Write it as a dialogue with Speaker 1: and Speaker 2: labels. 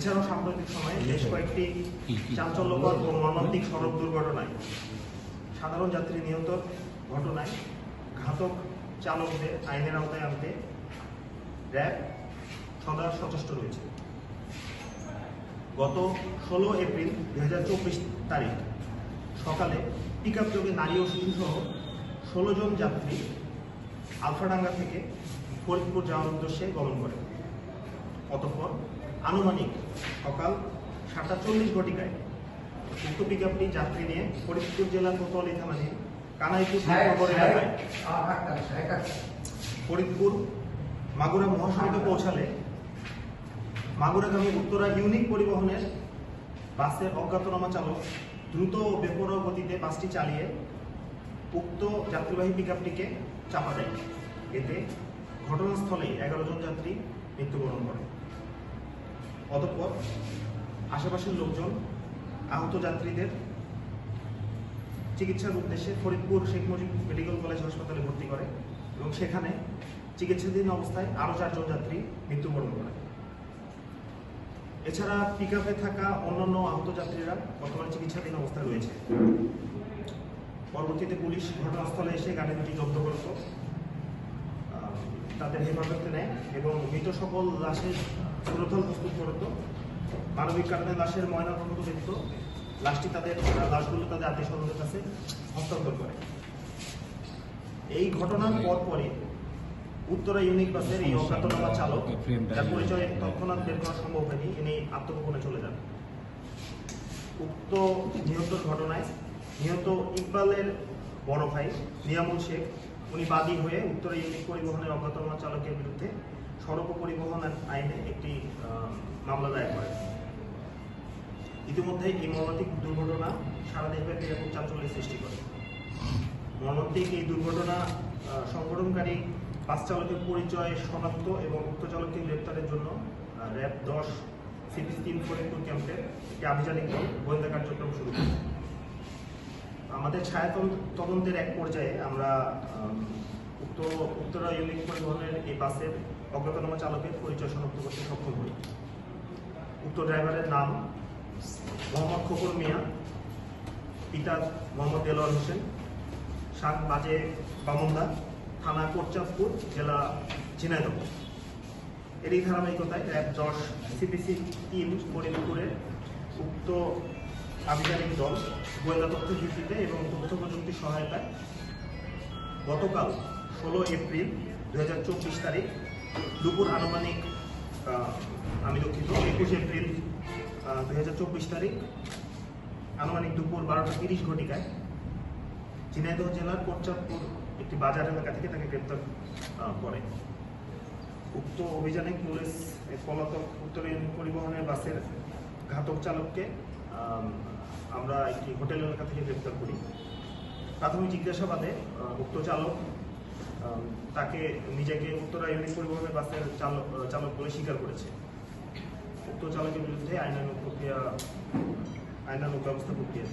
Speaker 1: এছাড়াও সাম্প্রতিক সময়ে বেশ কয়েকটি চাঞ্চল্যকর ও মর্মান্তিক সড়ক দুর্ঘটনায় সাধারণ যাত্রী নিহত ঘটনায় ঘাতক চালকদের আইনের আওতায় আনতে র্যাব সদা সচেষ্ট রয়েছে। গত 16 এপ্রিল 2024 তারিখ সকালে পিকআপ যোগে নারী ও শিশুসহ 16 জন যাত্রী আলফাডাঙ্গা থেকে ফরিদপুর যাওয়ার উদ্দেশ্যে গমন করে। অতঃপর আনুমানিক সকাল 7:40 ঘটিকায় উক্ত পিকআপটি যাত্রী নিয়ে ফরিদপুর জেলার কোতোয়ালি থানাধীন কানাইপুর এলাকায় ফরিদপুর মাগুরা মহাসড়কে পৌঁছালে মাগুরাগামী উত্তরা ইউনিক পরিবহনের বাসের অজ্ঞাতনামা চালক দ্রুত ও বেপরোয়া গতিতে বাসটি চালিয়ে উক্ত যাত্রীবাহী পিকআপটিকে চাপা দেয়। এতে ঘটনাস্থলেই 11 জন যাত্রী মৃত্যুবরণ করে। অতঃপর আশেপাশের লোকজন আহত যাত্রীদের চিকিৎসার উদ্দেশ্যে ফরিদপুর শেখ মুজিব মেডিকেল কলেজ হাসপাতালে ভর্তি করে এবং সেখানে চিকিৎসাধীন অবস্থায় আরও 4 জন যাত্রী মৃত্যুবরণ করে। এছাড়া পিকআপে থাকা অন্যান্য আহত যাত্রীরা বর্তমানে চিকিৎসাধীন অবস্থায় রয়েছে। পরবর্তীতে পুলিশ ঘটনাস্থলে এসে গাড়ি দুটি জব্দ করত, তাদের হেফাজতে নেয় এবং মৃত সকল লাশের সুরতল প্রস্তুত করত। মানবিক কারণে লাশের ময়নাতদন্ত ব্যতীত লাশগুলো তাদের আত্মীয় স্বজনদের কাছে হস্তান্তর করে। এই ঘটনার পরপরই উত্তরা ইউনিক বাসের এই অজ্ঞাতনামা চালক, যার পরিচয় তৎক্ষণাৎ বের করা সম্ভব হয়নি, ইনি আত্মগোপনে চলে যান। উক্ত নিহতর ঘটনায় নিহত ইকবালের বড় ভাই নিয়ামুল শেখ উনি বাদী হয়ে উত্তরা ইউনিক পরিবহনের অজ্ঞাতনামা চালকের বিরুদ্ধে সড়ক পরিবহন আইনে একটি মামলা দায়ের করেন। ইতিমধ্যে এই মর্মান্তিক দুর্ঘটনা সারা দেশব্যাপী ব্যাপক চাঞ্চল্যের সৃষ্টি করে। মর্মান্তিক এই দুর্ঘটনা সংঘটনকারী বাস চালকের পরিচয় শনাক্ত এবং উক্ত চালককে গ্রেপ্তারের জন্য র্যাব 10 CPC 3 ফরিদপুর ক্যাম্পের একটি আভিযানিক দল গোয়েন্দা কার্যক্রম শুরু করে। আমাদের ছায়া তদন্তের এক পর্যায়ে আমরা উত্তরা ইউনিক পরিবহনের এই বাসের অজ্ঞাতনামা চালকের পরিচয় শনাক্ত করতে সক্ষম হই। উক্ত ড্রাইভারের নাম মোহাম্মদ খোকর মিয়া, পিতা মোহাম্মদ দেলোয়ার হোসেন, শাক বাজে বামন্দা, থানা কোটচাঁদপুর, জেলা ঝিনাইদহ। এরই ধারাবাহিকতায় র্যাব 10 CPC 3 ফরিদপুরের উক্ত আভিযানিক দল গোয়েন্দা তথ্যের ভিত্তিতে এবং তথ্য প্রযুক্তির সহায়তায় গতকাল 16 এপ্রিল 2024 তারিখ দুপুর আনুমানিক 21 এপ্রিল 2024 তারিখ আনুমানিক দুপুর 12:30 ঘটিকায় ঝিনাইদহ জেলার কোটচাঁদপুর একটি বাজার এলাকা থেকে তাকে গ্রেপ্তার করে। উক্ত অভিযানে পুলিশ পলাতক উত্তর পরিবহনের বাসের ঘাতক চালককে আমরা একটি হোটেল এলাকা থেকে গ্রেপ্তার করি। প্রাথমিক জিজ্ঞাসাবাদে উক্ত চালক তাকে নিজেকে উত্তরা ইউনিক পরিবহনের বাসের চালক বলে স্বীকার করেছে। উক্ত চালকের বিরুদ্ধে আইনানুগ ব্যবস্থা প্রক্রিয়া